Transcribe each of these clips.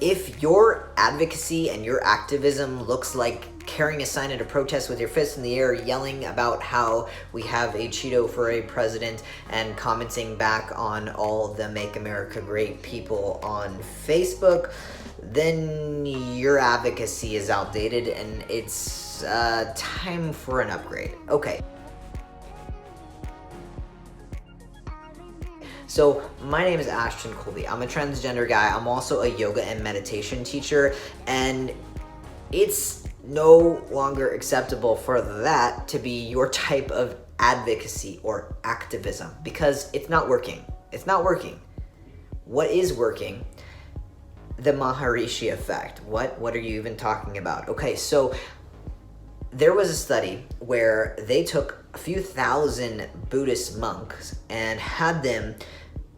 If your advocacy and your activism looks like carrying a sign at a protest with your fist in the air, yelling about how we have a Cheeto for a president, and commenting back on all the Make America Great people on Facebook, then your advocacy is outdated and it's time for an upgrade. Okay. So my name is Ashton Colby. I'm a transgender guy. I'm also a yoga and meditation teacher, and it's no longer acceptable for that to be your type of advocacy or activism because it's not working. It's not working. What is working? The Maharishi effect. What are you even talking about? Okay, so there was a study where they took a few thousand Buddhist monks and had them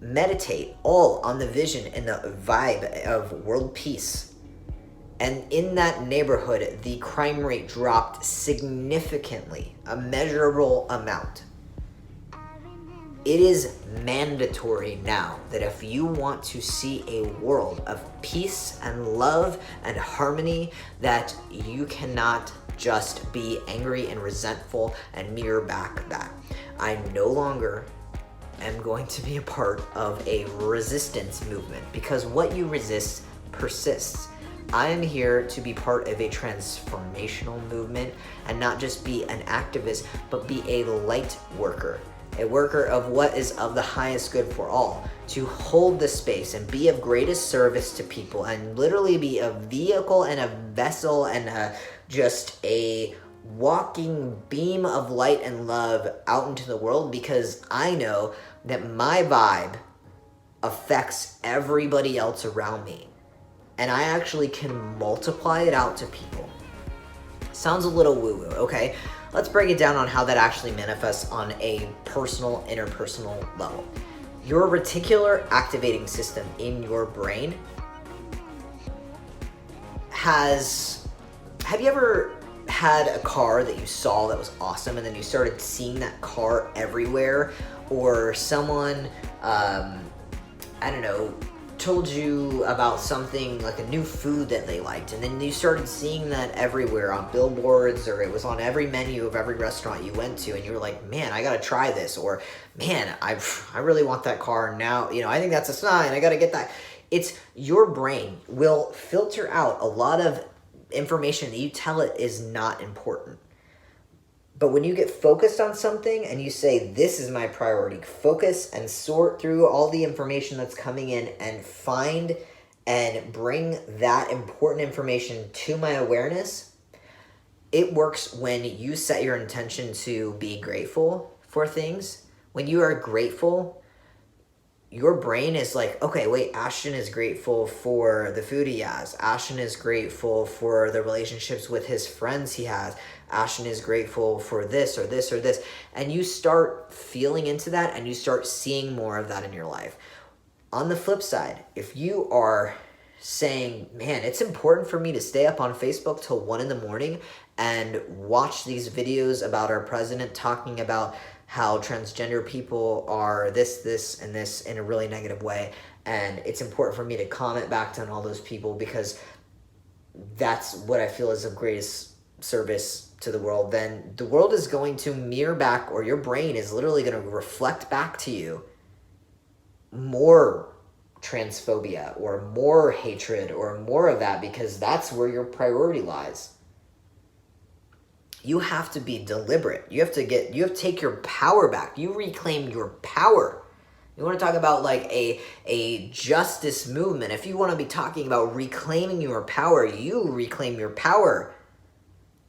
meditate all on the vision and the vibe of world peace. And in that neighborhood, the crime rate dropped significantly, a measurable amount. It is mandatory now that if you want to see a world of peace and love and harmony, that you cannot just be angry and resentful and mirror back that. I no longer am going to be a part of a resistance movement because what you resist persists. I am here to be part of a transformational movement and not just be an activist, but be a light worker. A worker of what is of the highest good for all, to hold the space and be of greatest service to people and literally be a vehicle and a vessel and just a walking beam of light and love out into the world, because I know that my vibe affects everybody else around me and I actually can multiply it out to people. Sounds a little woo-woo, okay? Let's break it down on how that actually manifests on a personal, interpersonal level. Your reticular activating system in your brain have you ever had a car that you saw that was awesome and then you started seeing that car everywhere? Or someone, I don't know, told you about something like a new food that they liked, and then you started seeing that everywhere on billboards, or it was on every menu of every restaurant you went to, and you were like, man, I gotta try this, or man, I really want that car now, I think that's a sign, I gotta get that. It's your brain will filter out a lot of information that you tell it is not important. But when you get focused on something and you say, this is my priority, focus and sort through all the information that's coming in and find and bring that important information to my awareness, it works when you set your intention to be grateful for things. When you are grateful, your brain is like, okay, wait, Ashton is grateful for the food he has. Ashton is grateful for the relationships with his friends he has. Ashton is grateful for this or this or this. And you start feeling into that and you start seeing more of that in your life. On the flip side, if you are saying, man, it's important for me to stay up on Facebook till 1 a.m. and watch these videos about our president talking about how transgender people are this, and this in a really negative way. And it's important for me to comment back on all those people because that's what I feel is of greatest service to the world. Then the world is going to mirror back, or your brain is literally going to reflect back to you more transphobia or more hatred or more of that, because that's where your priority lies. You have to be deliberate. You have to take your power back. You reclaim your power. You want to talk about like a justice movement. If you want to be talking about reclaiming your power, you reclaim your power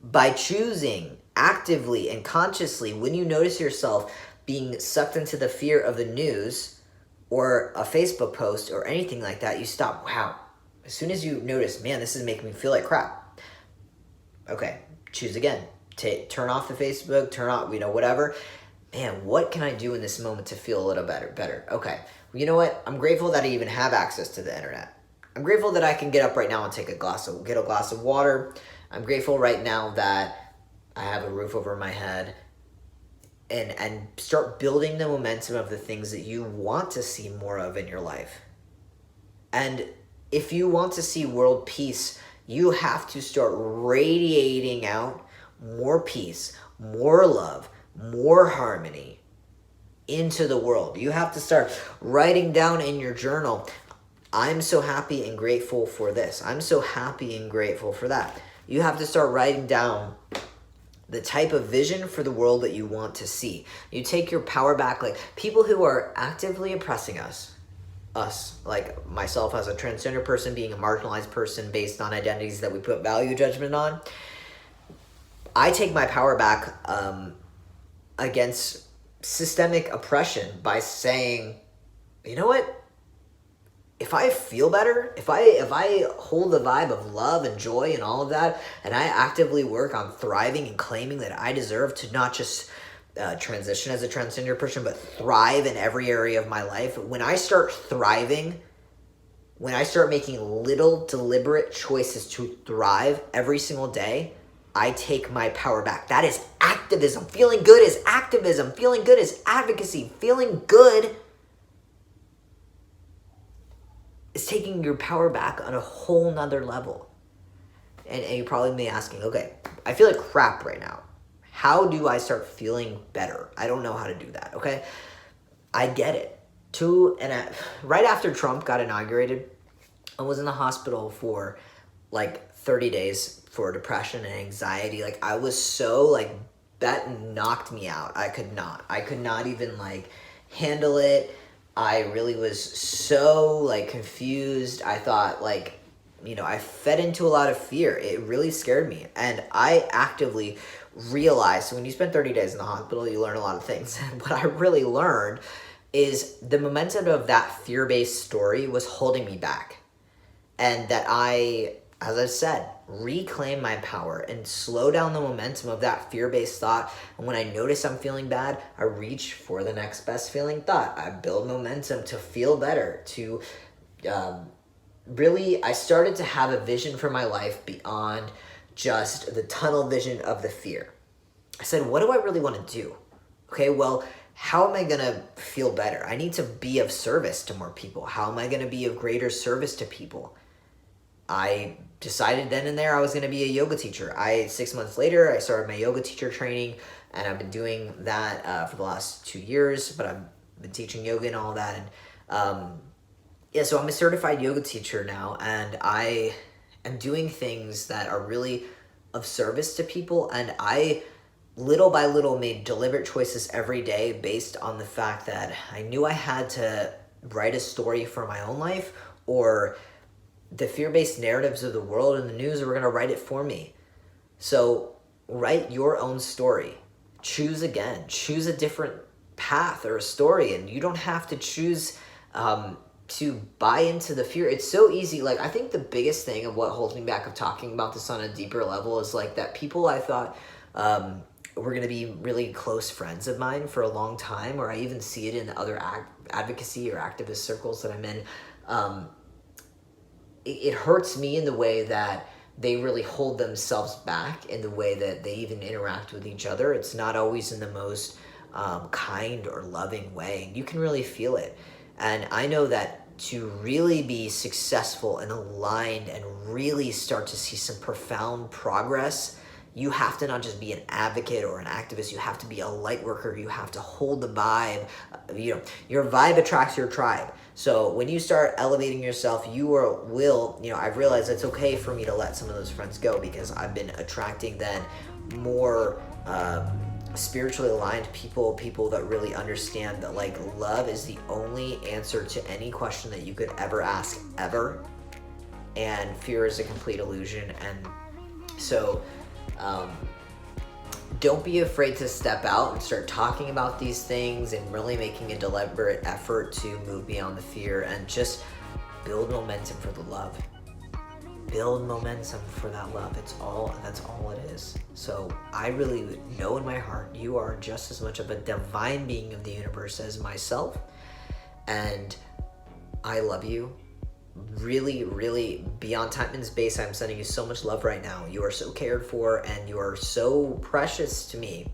by choosing actively and consciously when you notice yourself being sucked into the fear of the news or a Facebook post or anything like that, you stop. Wow. As soon as you notice, man, this is making me feel like crap. Okay, choose again. Turn off the Facebook, turn off, whatever. Man, what can I do in this moment to feel a little better? Okay, you know what? I'm grateful that I even have access to the internet. I'm grateful that I can get up right now and get a glass of water. I'm grateful right now that I have a roof over my head and start building the momentum of the things that you want to see more of in your life. And if you want to see world peace, you have to start radiating out more peace, more love, more harmony into the world. You have to start writing down in your journal, I'm so happy and grateful for this. I'm so happy and grateful for that. You have to start writing down the type of vision for the world that you want to see. You take your power back. Like, people who are actively oppressing us, like myself as a transgender person, being a marginalized person based on identities that we put value judgment on, I take my power back against systemic oppression by saying, you know what? If I feel better, if I hold the vibe of love and joy and all of that, and I actively work on thriving and claiming that I deserve to not just transition as a transgender person, but thrive in every area of my life, when I start thriving, when I start making little deliberate choices to thrive every single day, I take my power back. That is activism. Feeling good is activism. Feeling good is advocacy. Feeling good is taking your power back on a whole nother level. And you probably may be asking, okay, I feel like crap right now. How do I start feeling better? I don't know how to do that, okay? I get it. Right after Trump got inaugurated, I was in the hospital for like 30 days for depression and anxiety. Like, I was so, like, that knocked me out. I could not even, like, handle it. I really was so, like, confused. I thought, like, I fed into a lot of fear. It really scared me. And I actively realized, when you spend 30 days in the hospital, you learn a lot of things. And what I really learned is the momentum of that fear-based story was holding me back. And that I, as I said, reclaim my power and slow down the momentum of that fear-based thought. And when I notice I'm feeling bad, I reach for the next best feeling thought. I build momentum to feel better, to really, I started to have a vision for my life beyond just the tunnel vision of the fear. I said, what do I really want to do? Okay, well, how am I going to feel better? I need to be of service to more people. How am I going to be of greater service to people? I decided then and there I was going to be a yoga teacher. 6 months later, I started my yoga teacher training, and I've been doing that for the last 2 years, but I've been teaching yoga and all that. And so I'm a certified yoga teacher now, and I am doing things that are really of service to people, and I little by little made deliberate choices every day based on the fact that I knew I had to write a story for my own life, or the fear-based narratives of the world and the news were going to write it for me. So write your own story. Choose again. Choose a different path or a story, and you don't have to choose to buy into the fear. It's so easy. Like, I think the biggest thing of what holds me back of talking about this on a deeper level is like that people I thought were going to be really close friends of mine for a long time, or I even see it in other advocacy or activist circles that I'm in. It hurts me in the way that they really hold themselves back in the way that they even interact with each other. It's not always in the most kind or loving way. You can really feel it. And I know that to really be successful and aligned and really start to see some profound progress, you have to not just be an advocate or an activist. You have to be a light worker. You have to hold the vibe. Your vibe attracts your tribe. So when you start elevating yourself, I've realized it's okay for me to let some of those friends go, because I've been attracting then more spiritually aligned people that really understand that, like, love is the only answer to any question that you could ever ask, ever. And fear is a complete illusion. And so don't be afraid to step out and start talking about these things and really making a deliberate effort to move beyond the fear and just build momentum for the love. Build momentum for that love. That's all it is. So I really know in my heart you are just as much of a divine being of the universe as myself, and I love you. Really, really, beyond time and space, I'm sending you so much love right now. You are so cared for, and you are so precious to me.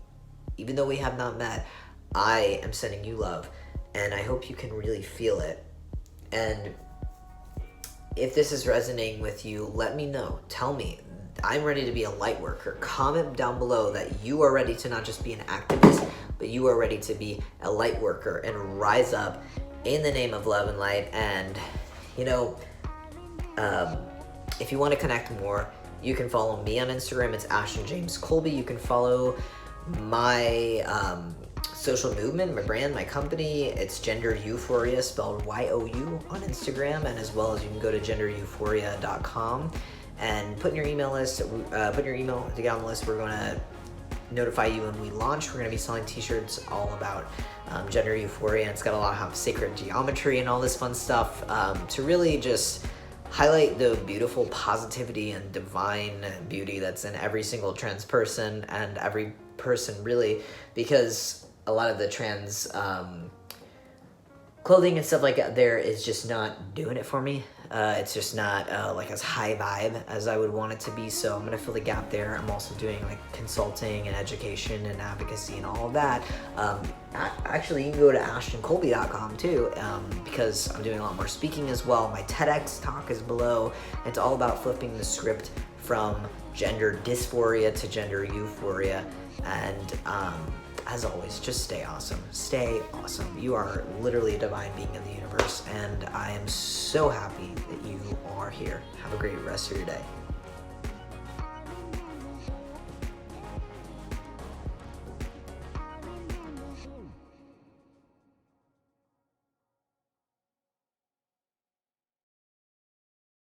Even though we have not met, I am sending you love, and I hope you can really feel it. And if this is resonating with you, let me know. Tell me. I'm ready to be a light worker. Comment down below that you are ready to not just be an activist, but you are ready to be a light worker and rise up in the name of love and light. And, you know, if you want to connect more, you can follow me on Instagram. It's Ashton James Colby. You can follow my social movement, my brand, my company. It's Gender Euphoria, spelled Y-O-U, on Instagram, and as well as you can go to gendereuphoria.com and put in your email list. Put your email to get on the list. We're going to notify you when we launch. We're going to be selling t-shirts all about gender euphoria, and it's got a lot of sacred geometry and all this fun stuff to really just highlight the beautiful positivity and divine beauty that's in every single trans person and every person, really, because a lot of the trans clothing and stuff like that there is just not doing it for me. It's just not like as high vibe as I would want it to be, so I'm gonna fill the gap there. I'm also doing like consulting and education and advocacy and all of that. Actually, you can go to ashtoncolby.com too, because I'm doing a lot more speaking as well. My TEDx talk is below. It's all about flipping the script from gender dysphoria to gender euphoria. And as always, just stay awesome. Stay awesome. You are literally a divine being in the universe, and I am so happy that you are here. Have a great rest of your day.